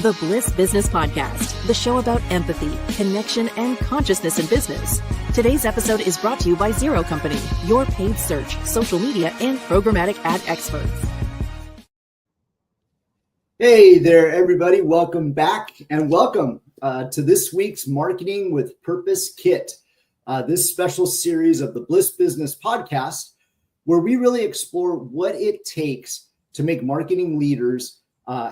The Bliss Business Podcast, the show about empathy, connection, and consciousness in business. Today's episode is brought to you by Zero Company, your paid search, social media, and programmatic ad experts. Hey there, everybody. Welcome back and welcome to this week's Marketing with Purpose Kit, this special series of the Bliss Business Podcast, where we really explore what it takes to make marketing leaders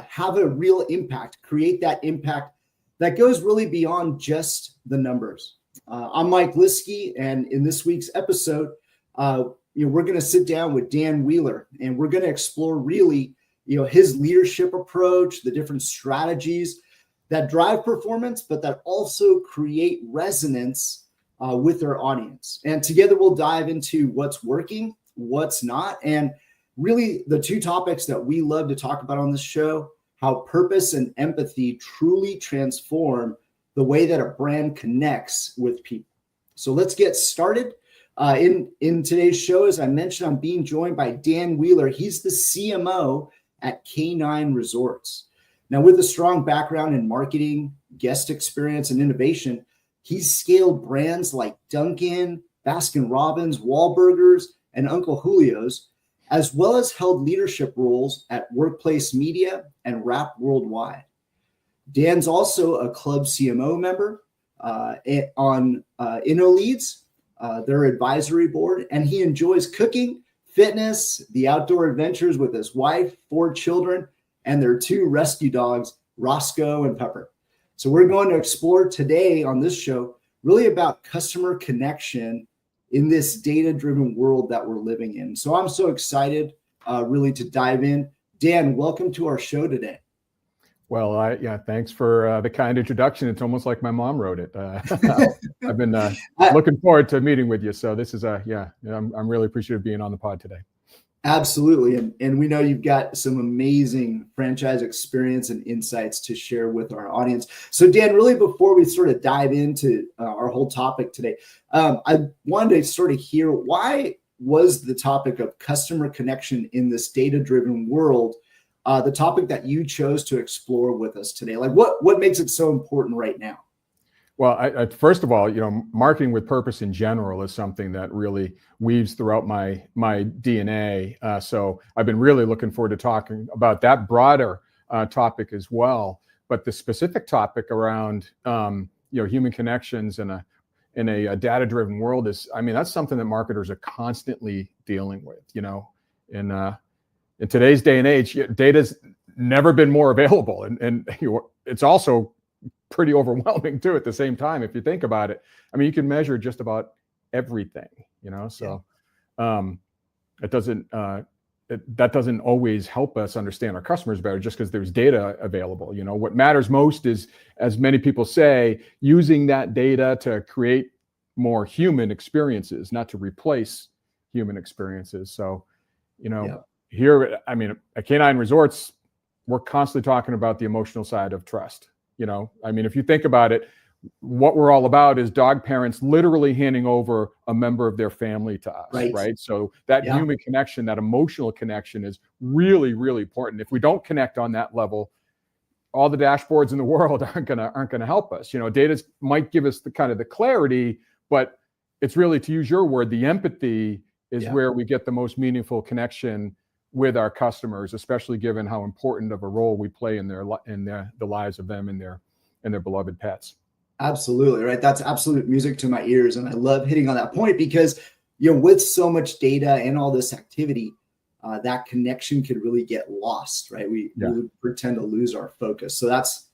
have a real impact, create that impact that goes really beyond just the numbers. I'm Mike Liwski, and in this week's episode, we're going to sit down with Dan Wheeler, and we're going to explore really, his leadership approach, the different strategies that drive performance, but that also create resonance with their audience. And together we'll dive into what's working, what's not, and really the two topics that we love to talk about on this show: how purpose and empathy truly transform the way that a brand connects with people. So let's get started. In today's show, as I mentioned, I'm being joined by Dan Wheeler. He's the CMO at K9 Resorts. Now, with a strong background in marketing, guest experience, and innovation, he's scaled brands like Dunkin', Baskin-Robbins, Wahlburgers, and Uncle Julio's, as well as held leadership roles at Workplace Media and Rap Worldwide. Dan's also a club CMO member on InnoLeads, their advisory board, and he enjoys cooking, fitness, the outdoor adventures with his wife, 4 children, and their 2 rescue dogs, Roscoe and Pepper. So we're going to explore today on this show really about customer connection in this data-driven world that we're living in. So I'm so excited really to dive in. Dan, welcome to our show today. Well, thanks for the kind introduction. It's almost like my mom wrote it. I've been looking forward to meeting with you. So this is I'm really appreciative of being on the pod today. Absolutely. And we know you've got some amazing franchise experience and insights to share with our audience. So Dan, really before we sort of dive into our whole topic today, I wanted to sort of hear, why was the topic of customer connection in this data-driven world the topic that you chose to explore with us today? Like what makes it so important right now? Well, I first of all, marketing with purpose in general is something that really weaves throughout my DNA. So I've been really looking forward to talking about that broader topic as well. But the specific topic around human connections in a data-driven world that's something that marketers are constantly dealing with. In today's day and age, data's never been more available, and it's also pretty overwhelming too at the same time. If you think about it, you can measure just about everything, so that doesn't always help us understand our customers better just because there's data available. What matters most is, as many people say, using that data to create more human experiences, not to replace human experiences. So, here, at K9 Resorts, we're constantly talking about the emotional side of trust. If you think about it, what we're all about is dog parents literally handing over a member of their family to us, right? So that human connection, that emotional connection is really, really important. If we don't connect on that level, all the dashboards in the world aren't gonna help us. Data might give us the kind of the clarity, but it's really, to use your word, the empathy is where we get the most meaningful connection with our customers, especially given how important of a role we play in the lives of them and their beloved pets. Absolutely, right. That's absolute music to my ears, and I love hitting on that point because with so much data and all this activity, that connection could really get lost, right? We would pretend to lose our focus. So that's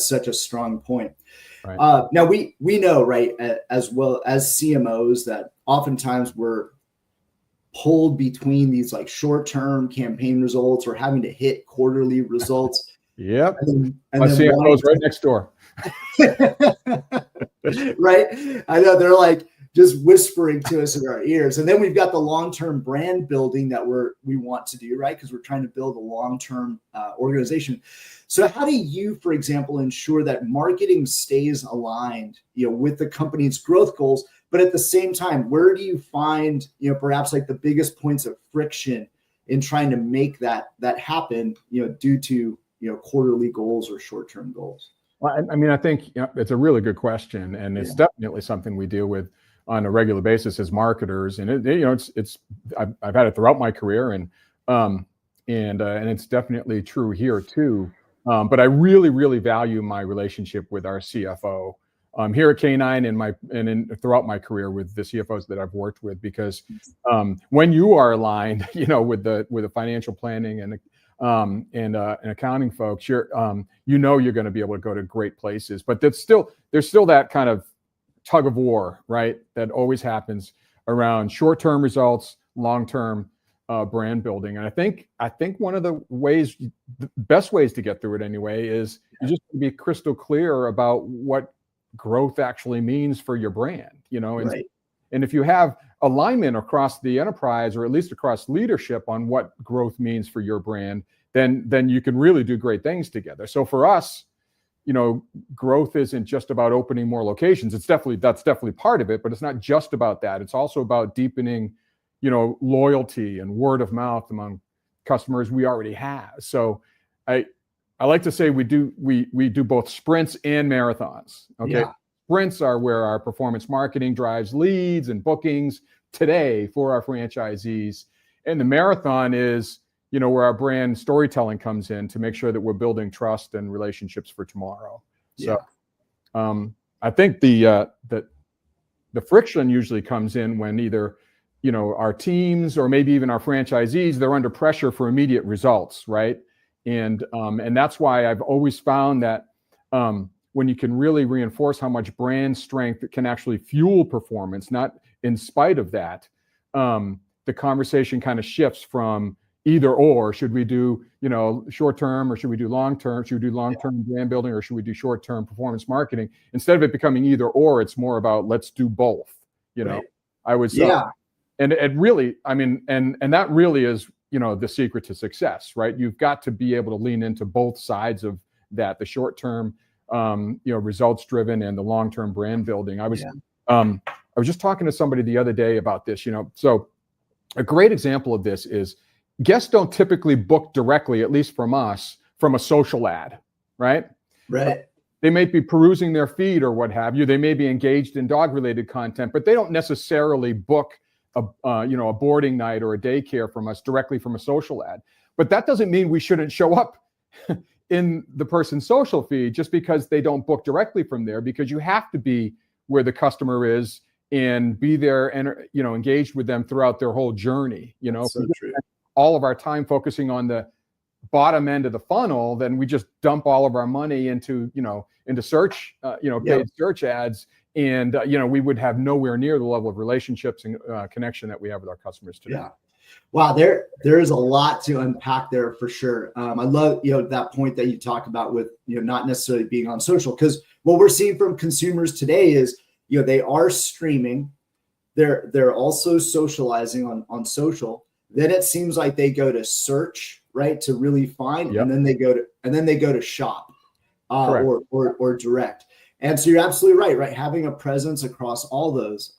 such a strong point. Right. Now we know, right, as well as CMOs, that oftentimes we're pulled between these like short-term campaign results or having to hit quarterly results. Yep. And my CMO's right next door. Right. I know, they're like just whispering to us in our ears. And then we've got the long-term brand building that we want to do, right? Because we're trying to build a long-term organization. So how do you, for example, ensure that marketing stays aligned, with the company's growth goals? But at the same time, where do you find, perhaps like the biggest points of friction in trying to make that happen, due to, quarterly goals or short-term goals? Well, I mean, I think it's a really good question, and it's definitely something we deal with on a regular basis as marketers. And I've had it throughout my career, and it's definitely true here too. But I really, really value my relationship with our CFO here at K9 and throughout my career with the CFOs that I've worked with, because when you are aligned, with the financial planning and accounting folks, you're going to be able to go to great places. But there's still that kind of tug of war, right? That always happens around short-term results, long-term brand building. And I think one of the best ways to get through it anyway is you just be crystal clear about what growth actually means for your brand, Right. And if you have alignment across the enterprise, or at least across leadership, on what growth means for your brand, then you can really do great things together. So for us, growth isn't just about opening more locations. That's definitely part of it, but it's not just about that. It's also about deepening, loyalty and word of mouth among customers we already have. So I like to say we do both sprints and marathons. Okay. Yeah. Sprints are where our performance marketing drives leads and bookings today for our franchisees. And the marathon is, where our brand storytelling comes in to make sure that we're building trust and relationships for tomorrow. Yeah. So I think the friction usually comes in when either, our teams or maybe even our franchisees, they're under pressure for immediate results, right? And that's why I've always found that when you can really reinforce how much brand strength can actually fuel performance, not in spite of that, the conversation kind of shifts from either or. Should we do, short term, or should we do long term? Should we do long term brand building, or should we do short term performance marketing? Instead of it becoming either or, it's more about let's do both. Right. I would say, and it really, I mean, and that really is, the secret to success, right? You've got to be able to lean into both sides of that, the short term, results driven, and the long term brand building. I was just talking to somebody the other day about this. So a great example of this is, guests don't typically book directly, at least from us, from a social ad, right? Right. They may be perusing their feed or what have you. They may be engaged in dog-related content, but they don't necessarily book a boarding night or a daycare from us directly from a social ad. But that doesn't mean we shouldn't show up in the person's social feed just because they don't book directly from there, because you have to be where the customer is and be there and, engaged with them throughout their whole journey. So true. All of our time focusing on the bottom end of the funnel, then we just dump all of our money into search, paid search ads. And, we would have nowhere near the level of relationships and connection that we have with our customers today. Yeah. Wow. There is a lot to unpack there for sure. I love, that point that you talk about with, not necessarily being on social, because what we're seeing from consumers today is, they are streaming. They're also socializing on social. Then it seems like they go to search, right, to really find, and then they go to shop or direct. And so you're absolutely right? Having a presence across all those.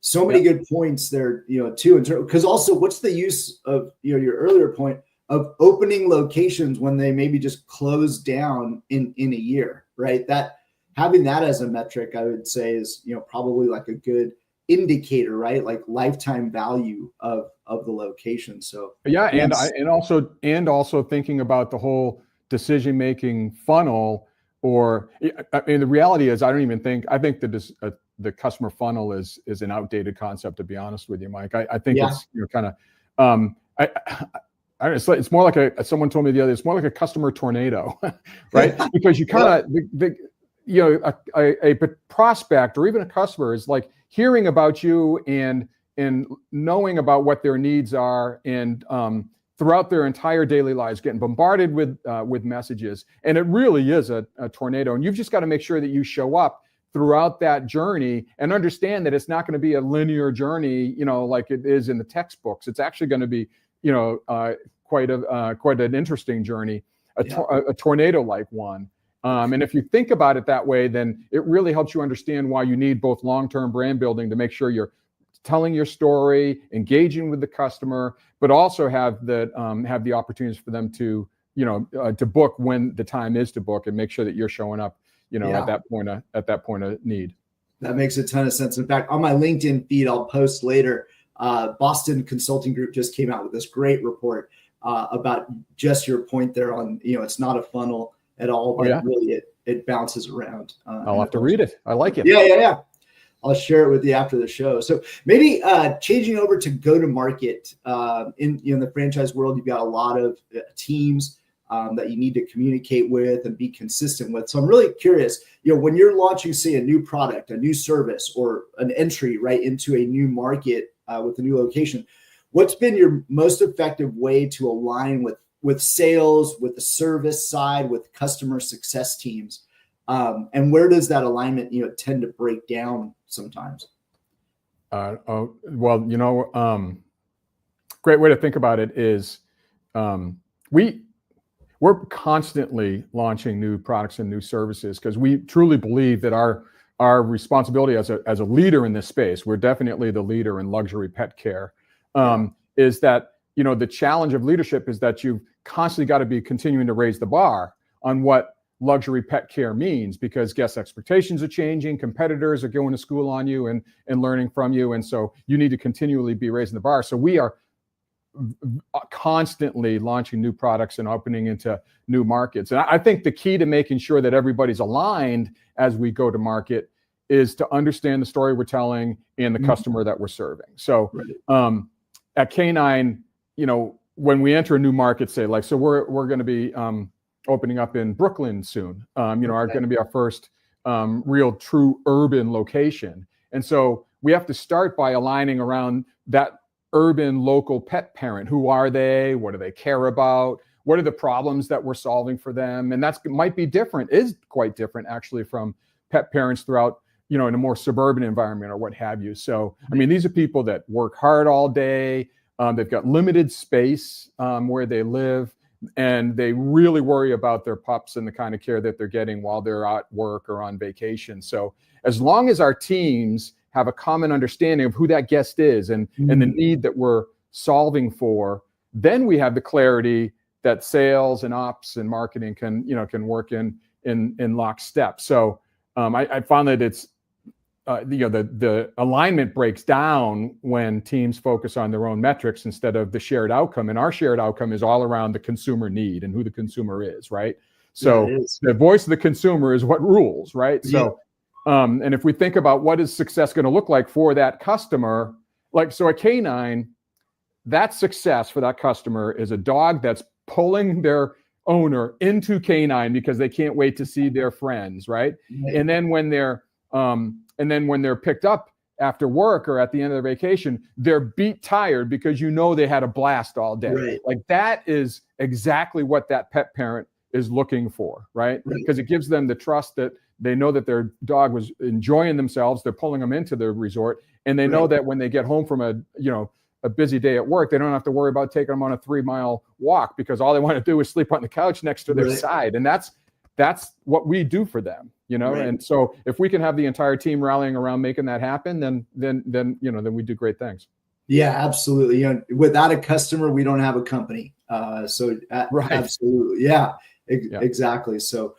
So many good points there, too. Because also, what's the use of, your earlier point of opening locations when they maybe just close down in a year, right? That having that as a metric, I would say, is, probably like a good indicator, right? Like lifetime value of the location. So and also thinking about the whole decision-making funnel. Or, I mean, the reality is, I think that the customer funnel is an outdated concept, to be honest with you, Mike. I think it's kind of, it's more like someone told me the other day, it's more like a customer tornado, right? Because you kind of, a prospect or even a customer is like hearing about you and knowing about what their needs are, and throughout their entire daily lives, getting bombarded with messages. And it really is a tornado. And you've just got to make sure that you show up throughout that journey and understand that it's not going to be a linear journey, like it is in the textbooks. It's actually going to be, quite an interesting journey, a tornado-like one. And if you think about it that way, then it really helps you understand why you need both long-term brand building to make sure you're telling your story, engaging with the customer, but also have the opportunities for them to to book when the time is to book, and make sure that you're showing up, at that point of need. That makes a ton of sense. In fact, on my LinkedIn feed, I'll post later, Boston Consulting Group just came out with this great report about just your point there on, it's not a funnel at all, but really it bounces around. I'll have to read it. I like it. Yeah. I'll share it with you after the show. So maybe changing over to go-to-market in the franchise world, you've got a lot of teams that you need to communicate with and be consistent with. So I'm really curious, when you're launching, say, a new product, a new service, or an entry right into a new market with a new location, what's been your most effective way to align with sales, with the service side, with customer success teams? And where does that alignment, tend to break down sometimes? Great way to think about it is we're constantly launching new products and new services because we truly believe that our responsibility as a leader in this space, we're definitely the leader in luxury pet care, is that, the challenge of leadership is that you've constantly got to be continuing to raise the bar on what luxury pet care means, because guest expectations are changing, competitors are going to school on you and learning from you. And so you need to continually be raising the bar. So we are constantly launching new products and opening into new markets. And I think the key to making sure that everybody's aligned as we go to market is to understand the story we're telling and the customer that we're serving. So at K9, when we enter a new market, say we're going to be opening up in Brooklyn soon, are going to be our first real true urban location. And so we have to start by aligning around that urban local pet parent. Who are they? What do they care about? What are the problems that we're solving for them? And is quite different actually from pet parents throughout, in a more suburban environment or what have you. So, these are people that work hard all day. They've got limited space where they live, and they really worry about their pups and the kind of care that they're getting while they're at work or on vacation. So as long as our teams have a common understanding of who that guest is and the need that we're solving for, then we have the clarity that sales and ops and marketing can work in lockstep. So I found that it's the alignment breaks down when teams focus on their own metrics instead of the shared outcome. And our shared outcome is all around the consumer need and who the consumer is, right? So the voice of the consumer is what rules, right? Yeah. So, and if we think about what is success going to look like for that customer, so at K9, that success for that customer is a dog that's pulling their owner into K9 because they can't wait to see their friends, right? And then when they're picked up after work or at the end of their vacation, they're beat tired because they had a blast all day. Right. That is exactly what that pet parent is looking for, right? Because it gives them the trust that they know that their dog was enjoying themselves. They're pulling them into the resort, and they know that when they get home from a busy day at work, they don't have to worry about taking them on a 3-mile walk because all they want to do is sleep on the couch next to their side. And that's what we do for them, And so if we can have the entire team rallying around making that happen, then we do great things. Yeah, absolutely. Without a customer, we don't have a company. Absolutely. Yeah, exactly. So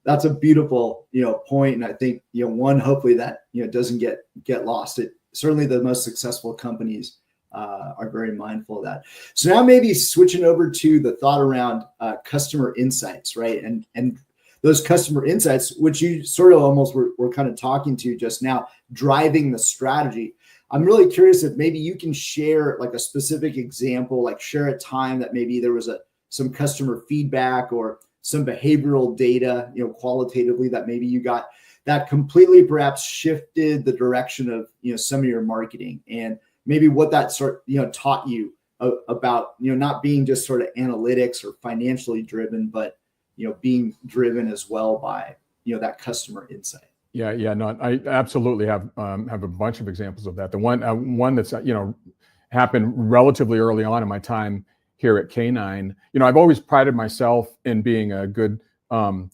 that's a beautiful, point. And I think, hopefully that, doesn't get lost. Certainly the most successful companies are very mindful of that. So now maybe switching over to the thought around customer insights, right? And those customer insights, which you sort of almost were kind of talking to just now, driving the strategy. I'm really curious if maybe you can share a specific example, share a time that maybe there was some customer feedback or some behavioral data, qualitatively that maybe you got that completely perhaps shifted the direction of, some of your marketing, and maybe what that taught you about, not being just sort of analytics or financially driven, but, being driven as well by, that customer insight. Yeah. No, I absolutely have a bunch of examples of that. The one that's, happened relatively early on in my time here at K9. I've always prided myself in being a good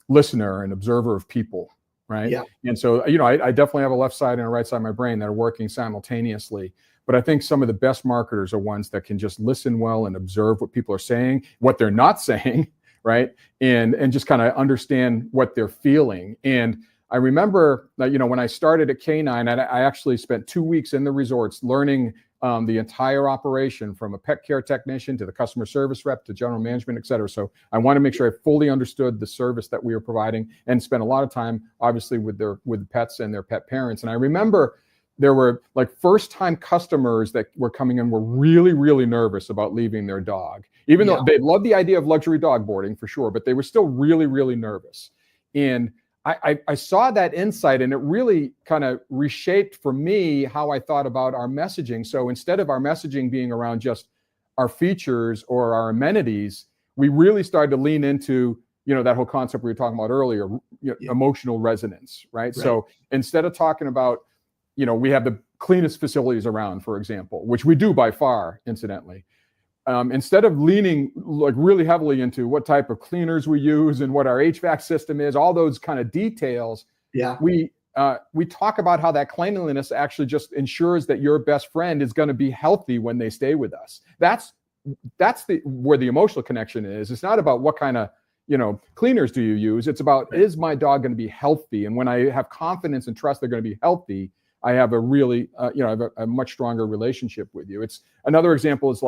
listener and observer of people. Right. Yeah. And so, I definitely have a left side and a right side of my brain that are working simultaneously. But I think some of the best marketers are ones that can just listen well and observe what people are saying, what they're not saying, right? And just kind of understand what they're feeling. And I remember that, when I started at K9, I actually spent 2 weeks in the resorts learning the entire operation, from a pet care technician to the customer service rep to general management, et cetera. So I want to make sure I fully understood the service that we were providing, and spent a lot of time, obviously, with pets and their pet parents. And I remember there were first-time customers that were coming in were really, really nervous about leaving their dog, even though they loved the idea of luxury dog boarding for sure, but they were still really, really nervous. And I saw that insight, and it really kind of reshaped for me how I thought about our messaging. So instead of our messaging being around just our features or our amenities, we really started to lean into, that whole concept we were talking about earlier, emotional resonance, right? So instead of talking about, we have the cleanest facilities around, for example, which we do by far, incidentally. Instead of leaning really heavily into what type of cleaners we use and what our HVAC system is, all those kind of details, we talk about how that cleanliness actually just ensures that your best friend is going to be healthy when they stay with us. That's where the emotional connection is. It's not about what kind of cleaners do you use. It's about, is my dog going to be healthy? And when I have confidence and trust they're going to be healthy, I have a really I have a much stronger relationship with you. It's another example is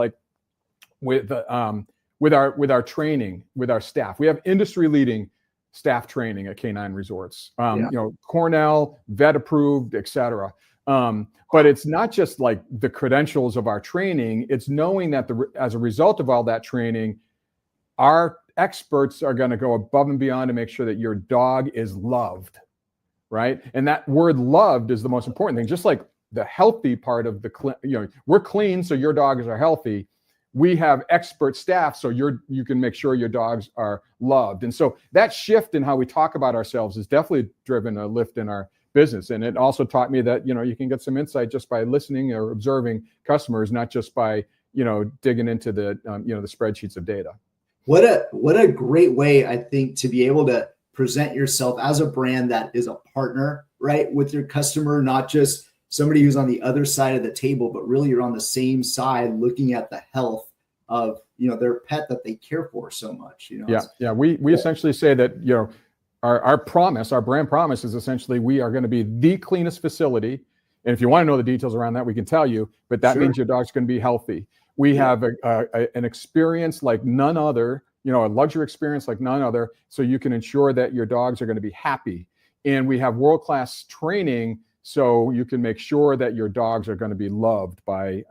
with our training with our staff. We have industry leading staff training at K9 Resorts. Cornell, vet approved, et cetera. But it's not just the credentials of our training. It's knowing that as a result of all that training, our experts are going to go above and beyond to make sure that your dog is loved, right? And that word loved is the most important thing. Just like the healthy part of we're clean, so your dogs are healthy. We have expert staff, so you can make sure your dogs are loved. And so that shift in how we talk about ourselves has definitely driven a lift in our business. And it also taught me that, you can get some insight just by listening or observing customers, not just by, digging into the spreadsheets of data. What a great way, I think, to be able to present yourself as a brand that is a partner, right, with your customer, not just somebody who's on the other side of the table, but really you're on the same side looking at the health of, their pet that they care for so much, We essentially say that, our promise, our brand promise is essentially, we are going to be the cleanest facility. And if you want to know the details around that, we can tell you, but that means your dog's going to be healthy. We have an experience like none other, a luxury experience like none other. So you can ensure that your dogs are going to be happy. And we have world-class training, so you can make sure that your dogs are going to be loved by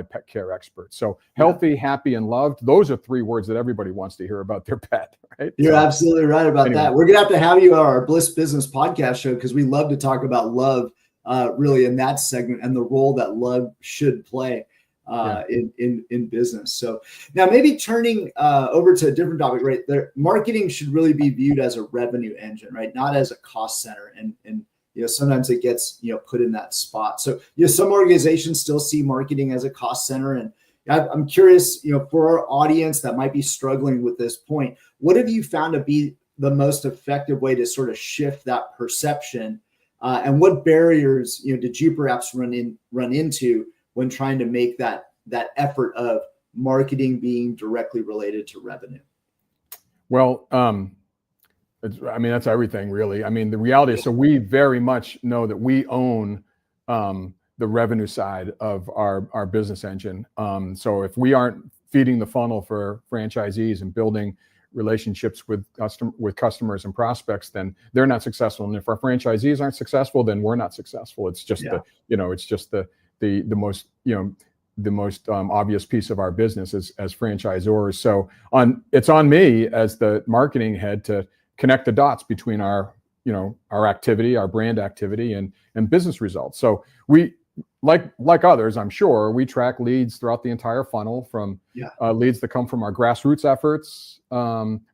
pet care experts. So healthy, happy, and loved. Those are 3 words that everybody wants to hear about their pet, right? You're absolutely right about that. We're going to have you on our Bliss Business Podcast show, because we love to talk about love really in that segment, and the role that love should play in business. So now maybe turning over to a different topic, right? Marketing should really be viewed as a revenue engine, right? Not as a cost center. And sometimes it gets, put in that spot. So, some organizations still see marketing as a cost center. And I'm curious, for our audience that might be struggling with this point, what have you found to be the most effective way to sort of shift that perception? And what barriers, did you perhaps run into when trying to make that effort of marketing being directly related to revenue? Well, that's everything, really. The reality is, so we very much know that we own the revenue side of our business engine. So if we aren't feeding the funnel for franchisees and building relationships with customers and prospects, then they're not successful. And if our franchisees aren't successful, then we're not successful. It's just the most obvious piece of our business as franchisors. So it's on me as the marketing head to connect the dots between our activity, our brand activity, and business results. So we, like others, I'm sure, we track leads throughout the entire funnel, from leads that come from our grassroots efforts,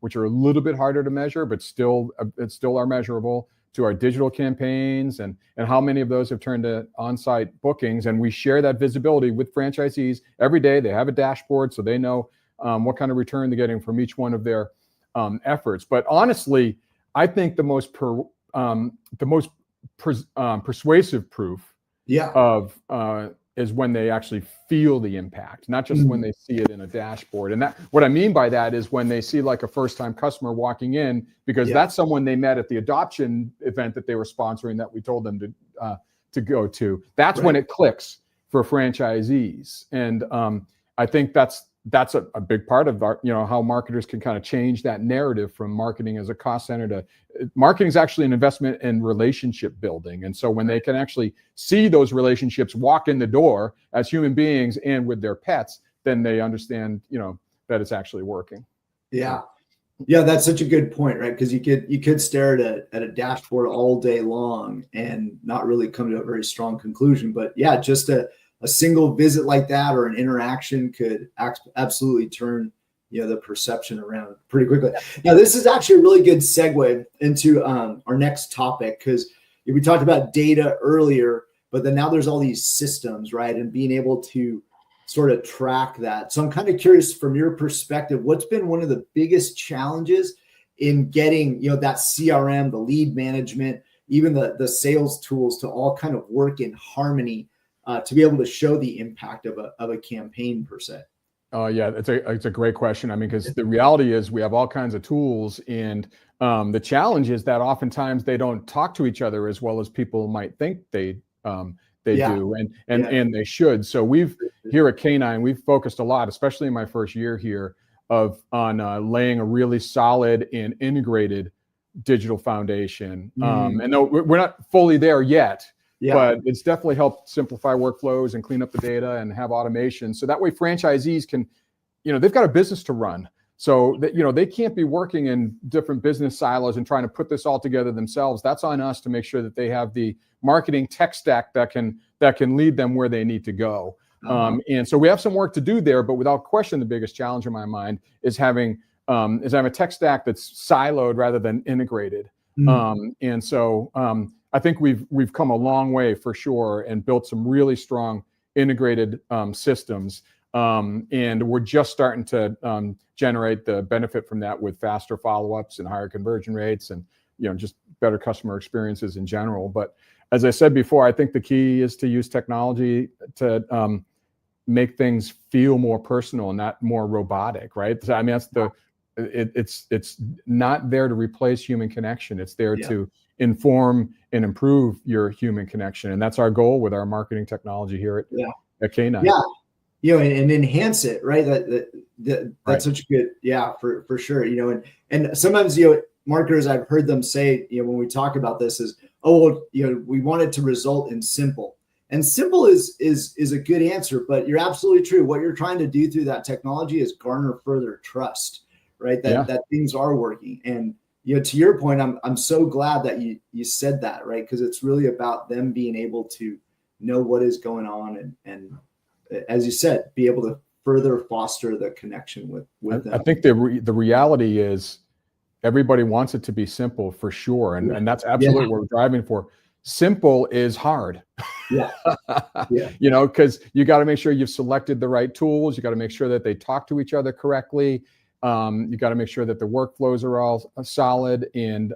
which are a little bit harder to measure, but still are measurable, to our digital campaigns, and how many of those have turned to on-site bookings. And we share that visibility with franchisees every day. They have a dashboard, so they know what kind of return they're getting from each one of their efforts. But honestly, I think the most persuasive proof of is when they actually feel the impact, not just when they see it in a dashboard. And that, what I mean by that is when they see like a first-time customer walking in, because that's someone they met at the adoption event that they were sponsoring that we told them to go to. That's when it clicks for franchisees. And I think that's a big part of our, how marketers can kind of change that narrative from marketing as a cost center to marketing is actually an investment in relationship building. And so when they can actually see those relationships walk in the door as human beings and with their pets, then they understand, that it's actually working. Yeah. Yeah, that's such a good point, right? Because you could stare at a dashboard all day long and not really come to a very strong conclusion. But yeah, just a single visit like that or an interaction could absolutely turn the perception around pretty quickly. Now, this is actually a really good segue into our next topic, because we talked about data earlier, but then now there's all these systems, right? And being able to sort of track that. So I'm kind of curious from your perspective, what's been one of the biggest challenges in getting, that CRM, the lead management, even the sales tools to all kind of work in harmony to be able to show the impact of a campaign per se? Oh yeah, it's a great question. I mean, because the reality is we have all kinds of tools, and the challenge is that oftentimes they don't talk to each other as well as people might think they do, and they should. So we've here at K9, we've focused a lot, especially in my first year here, on laying a really solid and integrated digital foundation. And no, we're not fully there yet. But it's definitely helped simplify workflows and clean up the data and have automation. So that way franchisees can, they've got a business to run. So that, they can't be working in different business silos and trying to put this all together themselves. That's on us to make sure that they have the marketing tech stack that can lead them where they need to go. And so we have some work to do there, but without question, the biggest challenge in my mind is having a tech stack that's siloed rather than integrated. And so I think we've come a long way for sure and built some really strong integrated systems. And we're just starting to generate the benefit from that with faster follow-ups and higher conversion rates and, just better customer experiences in general. But as I said before, I think the key is to use technology to make things feel more personal and not more robotic, right? So, I mean, it's not there to replace human connection. It's there to inform and improve your human connection. And that's our goal with our marketing technology here at K9. Yeah. And enhance it, right? That's such a good, for sure. And sometimes, marketers, I've heard them say, when we talk about this is, we want it to result in simple. And simple is a good answer, but you're absolutely true. What you're trying to do through that technology is garner further trust, right? That things are working. And to your point, I'm so glad that you said that, right? Because it's really about them being able to know what is going on and as you said, be able to further foster the connection with them. I think the reality is everybody wants it to be simple for sure, and that's absolutely what we're driving for. Simple is hard. Because you got to make sure you've selected the right tools. You got to make sure that they talk to each other correctly. You got to make sure that the workflows are all solid, and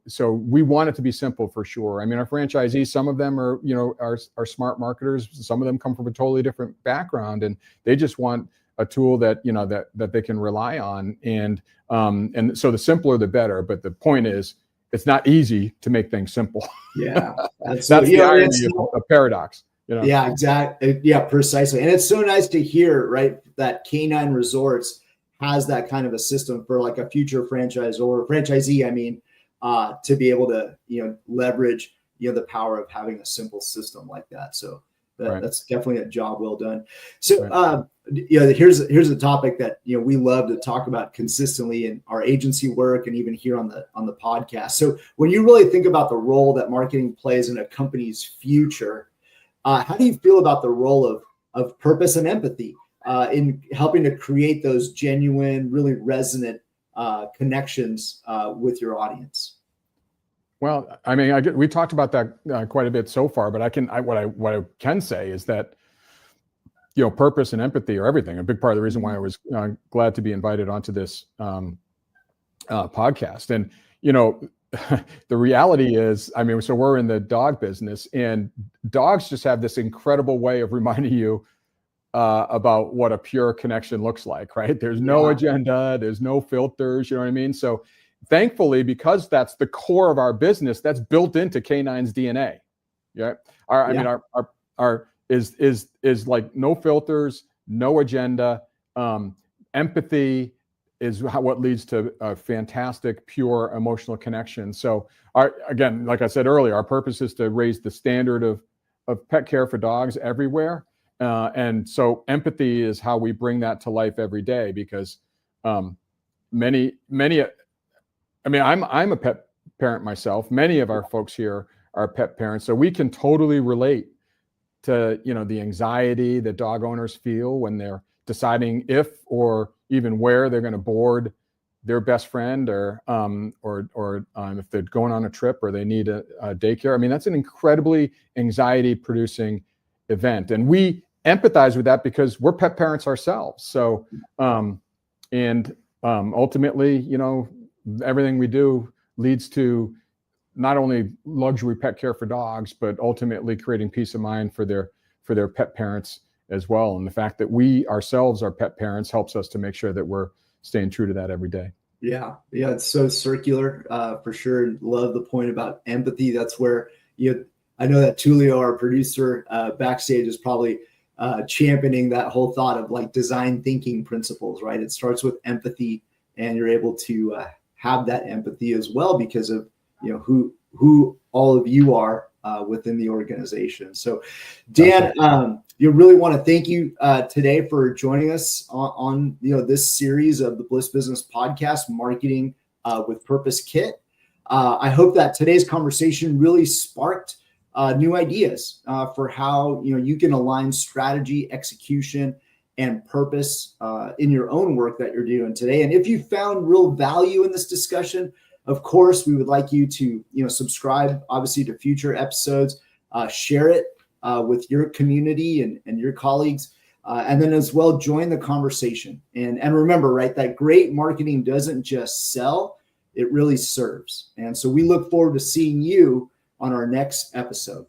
so we want it to be simple for sure. I mean, our franchisees, some of them are smart marketers. Some of them come from a totally different background, and they just want a tool that that they can rely on. And so the simpler the better. But the point is, it's not easy to make things simple. That's the irony of a paradox. Yeah, exactly. Yeah, precisely. And it's so nice to hear, right, that K9 Resorts has that kind of a system for like a future franchisee, to be able to, leverage, the power of having a simple system like that. So that's definitely a job well done. So, here's a topic that, we love to talk about consistently in our agency work and even here on the podcast. So when you really think about the role that marketing plays in a company's future, how do you feel about the role of purpose and empathy in helping to create those genuine, really resonant connections with your audience? Well, I mean, we talked about that quite a bit so far, but what I can say is that purpose and empathy are everything. A big part of the reason why I was glad to be invited onto this podcast. And the reality is, I mean, so we're in the dog business, and dogs just have this incredible way of reminding you about what a pure connection looks like, right? There's no agenda, there's no filters, you know what I mean? So thankfully, because that's the core of our business, that's built into K9's DNA. Yeah. I mean, our is like no filters, no agenda. Empathy is what leads to a fantastic, pure emotional connection. So again, like I said earlier, our purpose is to raise the standard of pet care for dogs everywhere. And so empathy is how we bring that to life every day, because many, I mean, I'm a pet parent myself. Many of our folks here are pet parents, so we can totally relate to, the anxiety that dog owners feel when they're deciding if or even where they're going to board their best friend, or if they're going on a trip or they need a daycare. I mean, that's an incredibly anxiety-producing event, and we empathize with that because we're pet parents ourselves. So, ultimately, everything we do leads to not only luxury pet care for dogs, but ultimately creating peace of mind for their pet parents as well. And the fact that we ourselves are pet parents helps us to make sure that we're staying true to that every day. Yeah, it's so circular, for sure. Love the point about empathy. That's where I know that Tulio, our producer, backstage, is probably championing that whole thought of like design thinking principles, right? It starts with empathy, and you're able to have that empathy as well because of who all of you are within the organization. So, Dan, you really want to thank you today for joining us on this series of the Bliss Business Podcast, Marketing with Purpose Kit. I hope that today's conversation really sparked new ideas for how you can align strategy, execution, and purpose in your own work that you're doing today. And if you found real value in this discussion, of course, we would like you to subscribe, obviously, to future episodes, share it with your community and your colleagues, and then as well join the conversation. And remember, right, that great marketing doesn't just sell, it really serves. And so we look forward to seeing you on our next episode.